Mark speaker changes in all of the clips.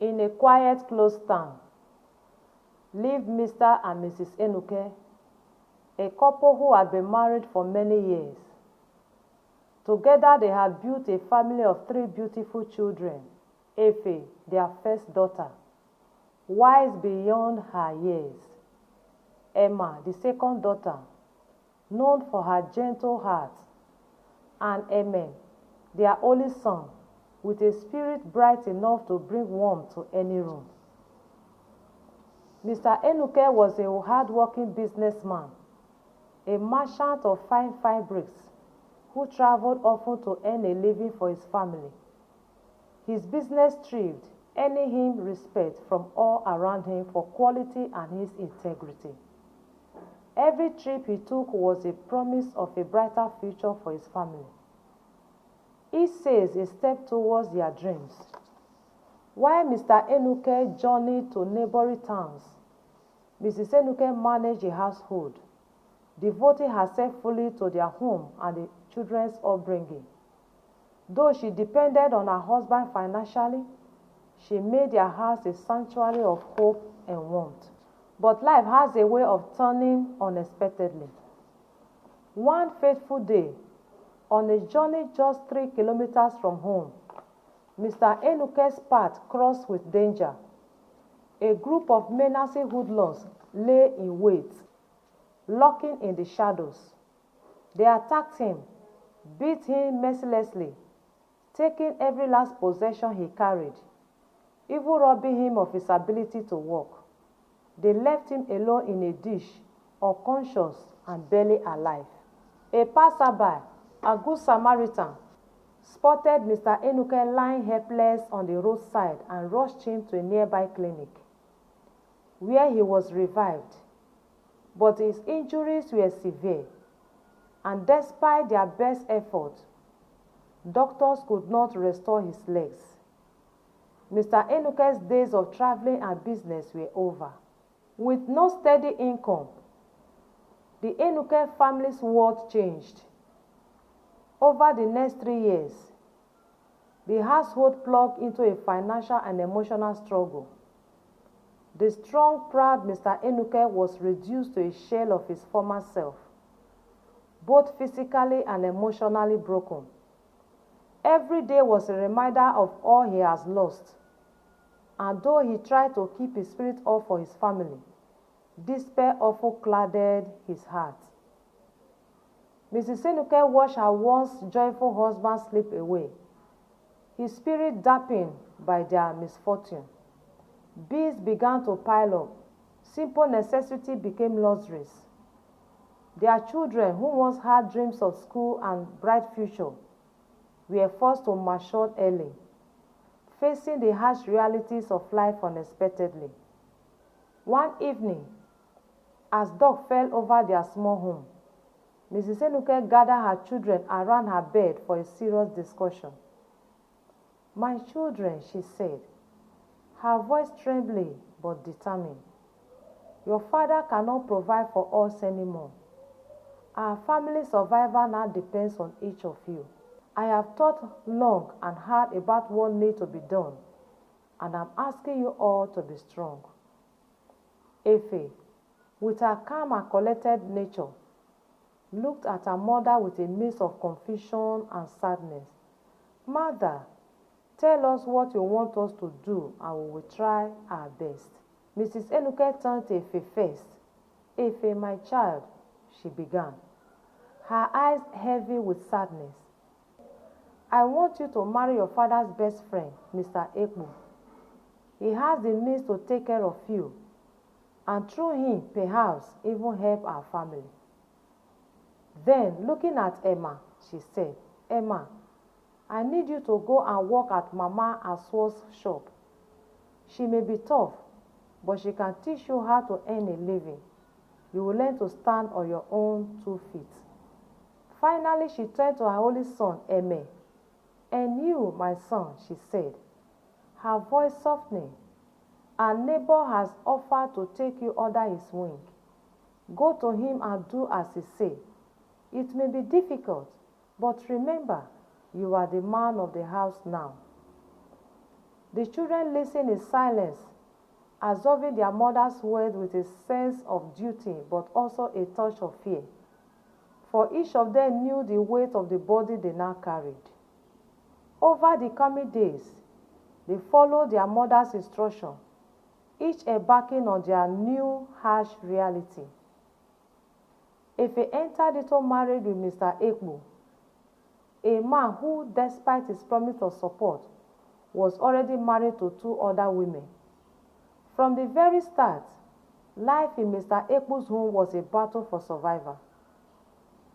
Speaker 1: In a quiet, closed town, lived Mr. and Mrs. Enuke, a couple who had been married for many years. Together they had built a family of 3 beautiful children, Efe, their first daughter, wise beyond her years, Emma, the second daughter, known for her gentle heart, and Eme, their only son, with a spirit bright enough to bring warmth to any room. Mr. Enuke was a hard-working businessman, a merchant of fine fabrics who traveled often to earn a living for his family. His business thrived, earning him respect from all around him for quality and his integrity. Every trip he took was a promise of a brighter future for his family. Each says a step towards their dreams. While Mr. Enuke journeyed to neighboring towns, Mrs. Enuke managed the household, devoting herself fully to their home and the children's upbringing. Though she depended on her husband financially, she made their house a sanctuary of hope and warmth. But life has a way of turning unexpectedly. One fateful day, on a journey just 3 kilometers from home, Mr. Enuke's path crossed with danger. A group of menacing hoodlums lay in wait, lurking in the shadows. They attacked him, beat him mercilessly, taking every last possession he carried, even robbing him of his ability to walk. They left him alone in a ditch, unconscious and barely alive. A passerby, a good Samaritan, spotted Mr. Enuke lying helpless on the roadside and rushed him to a nearby clinic, where he was revived. But his injuries were severe, and despite their best effort, doctors could not restore his legs. Mr. Enuke's days of traveling and business were over. With no steady income, the Enuke family's world changed. Over the next 3 years, the household plunged into a financial and emotional struggle. The strong, proud Mr. Enuke was reduced to a shell of his former self, both physically and emotionally broken. Every day was a reminder of all he has lost, and though he tried to keep his spirit up for his family, despair often clouded his heart. Mrs. Enuke watched her once joyful husband slip away, his spirit dampened by their misfortune. Bills began to pile up. Simple necessity became luxuries. Their children, who once had dreams of school and bright future, were forced to mature early, facing the harsh realities of life unexpectedly. One evening, as dark fell over their small home, Mrs. Enuke gathered her children around her bed for a serious discussion. "My children," she said, her voice trembling but determined, "your father cannot provide for us anymore. Our family survival now depends on each of you. I have thought long and hard about what needs to be done, and I'm asking you all to be strong." Efe, with her calm and collected nature, looked at her mother with a mix of confusion and sadness. "Mother, tell us what you want us to do and we will try our best." Mrs. Enuke turned to Efe first. "Efe, my child," she began, her eyes heavy with sadness, "I want you to marry your father's best friend, Mr. Ekpo. He has the means to take care of you, and through him, perhaps even help our family." Then, looking at Emma, she said, "Emma, I need you to go and work at Mama Aswo's shop. She may be tough, but she can teach you how to earn a living. You will learn to stand on your own 2 feet." Finally, she turned to her only son, Eme. "And you, my son," she said, her voice softening, "our neighbor has offered to take you under his wing. Go to him and do as he says. It may be difficult, but remember, you are the man of the house now." The children listened in silence, absorbing their mother's words with a sense of duty but also a touch of fear, for each of them knew the weight of the body they now carried. Over the coming days, they followed their mother's instruction, each embarking on their new harsh reality. Efe entered into marriage with Mr. Ekpo, a man who, despite his promise of support, was already married to 2 other women. From the very start, life in Mr. Ekpo's home was a battle for survival.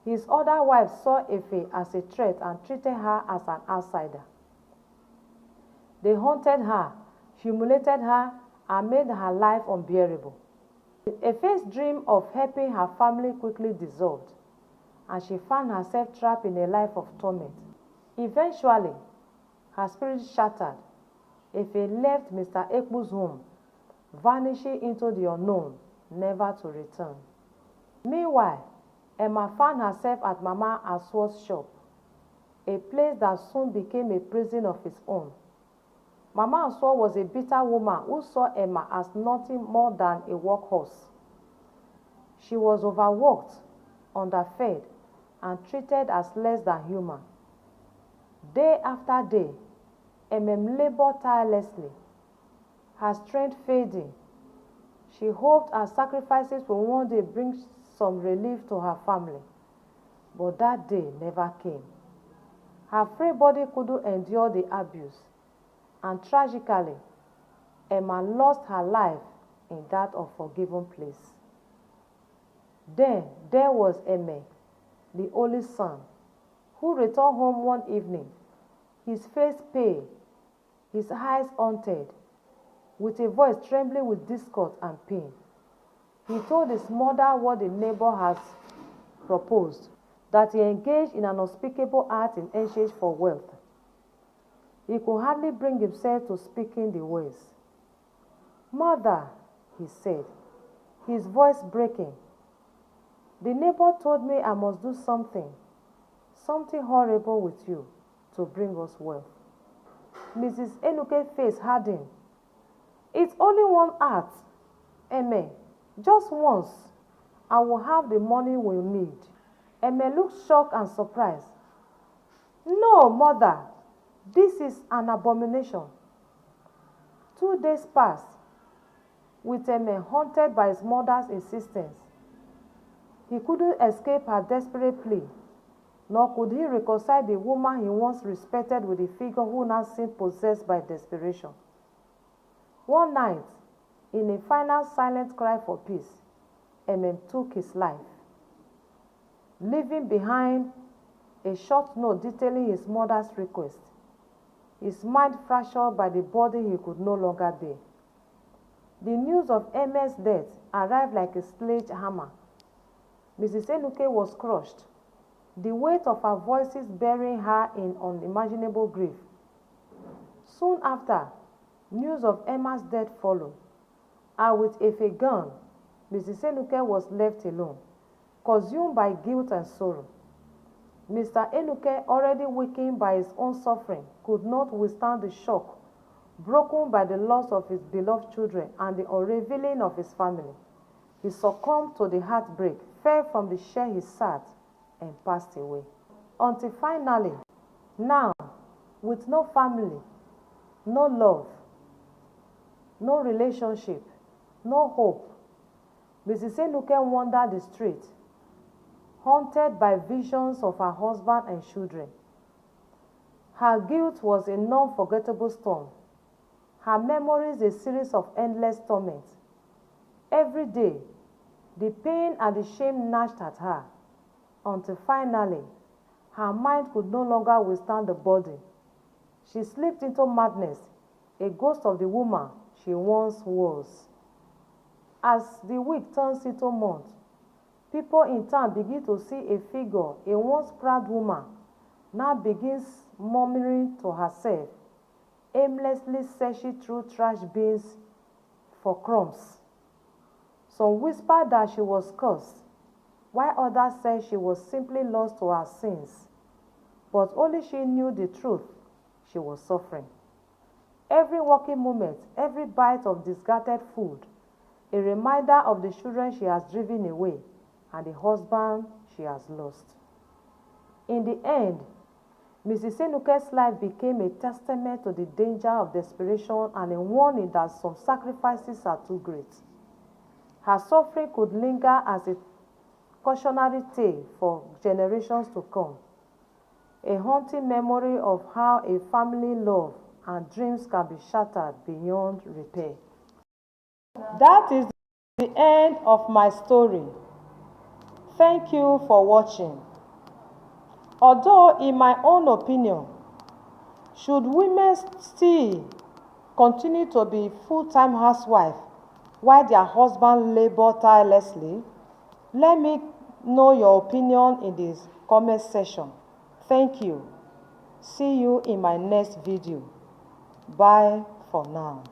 Speaker 1: His other wives saw Efe as a threat and treated her as an outsider. They haunted her, humiliated her, and made her life unbearable. Efe's dream of helping her family quickly dissolved, and she found herself trapped in a life of torment. Eventually, her spirit shattered. Efe left Mr. Ekpo's home, vanishing into the unknown, never to return. Meanwhile, Emma found herself at Mama Aswa's shop, a place that soon became a prison of its own. Mama Aswa was a bitter woman who saw Emma as nothing more than a workhorse. She was overworked, underfed, and treated as less than human. Day after day, Emma labored tirelessly, her strength fading. She hoped her sacrifices would one day bring some relief to her family, but that day never came. Her frail body couldn't endure the abuse, and tragically, Emma lost her life in that unforgiven place. Then there was Enkay, the only son, who returned home one evening, his face pale, his eyes haunted, with a voice trembling with discord and pain. He told his mother what the neighbor has proposed, that he engaged in an unspeakable act in exchange for wealth. He could hardly bring himself to speaking the words. "Mother," he said, his voice breaking, "the neighbor told me I must do something horrible with you to bring us wealth." Mrs. Enuke's face hardened. "It's only one act, Enkay, just once. I will have the money we'll need." Enkay looked shocked and surprised. "No, mother, this is an abomination." 2 days passed, with Enkay haunted by his mother's insistence. He couldn't escape her desperate plea, nor could he reconcile the woman he once respected with the figure who now seemed possessed by desperation. One night, in a final silent cry for peace, Enkay took his life, leaving behind a short note detailing his mother's request, his mind fractured by the burden he could no longer bear. The news of Enkay's death arrived like a sledgehammer. Mrs. Enuke was crushed, the weight of her voices burying her in unimaginable grief. Soon after, news of Emma's death followed, and with Efe gone, Mrs. Enuke was left alone, consumed by guilt and sorrow. Mr. Enuke, already weakened by his own suffering, could not withstand the shock, broken by the loss of his beloved children and the unraveling of his family. He succumbed to the heartbreak, fell from the chair he sat, and passed away. Until finally, now, with no family, no love, no relationship, no hope, Mrs. Enuke wandered the street, haunted by visions of her husband and children. Her guilt was a non-forgettable storm, her memories a series of endless torments. Every day, the pain and the shame gnashed at her, until finally, her mind could no longer withstand the burden. She slipped into madness, a ghost of the woman she once was. As the week turns into months, people in town begin to see a figure a once proud woman now begins murmuring to herself, aimlessly searching through trash bins for crumbs. Some whispered that she was cursed, while others said she was simply lost to her sins. But only she knew the truth: she was suffering. Every working moment, every bite of discarded food, a reminder of the children she has driven away and the husband she has lost. In the end, Mrs. Enuke's life became a testament to the danger of desperation and a warning that some sacrifices are too great. Her suffering could linger as a cautionary tale for generations to come, a haunting memory of how a family love and dreams can be shattered beyond repair. That is the end of my story. Thank you for watching. Although, in my own opinion, should women still continue to be full-time housewives while their husbands labor tirelessly? Let me know your opinion in the comment section. Thank you. See you in my next video. Bye for now.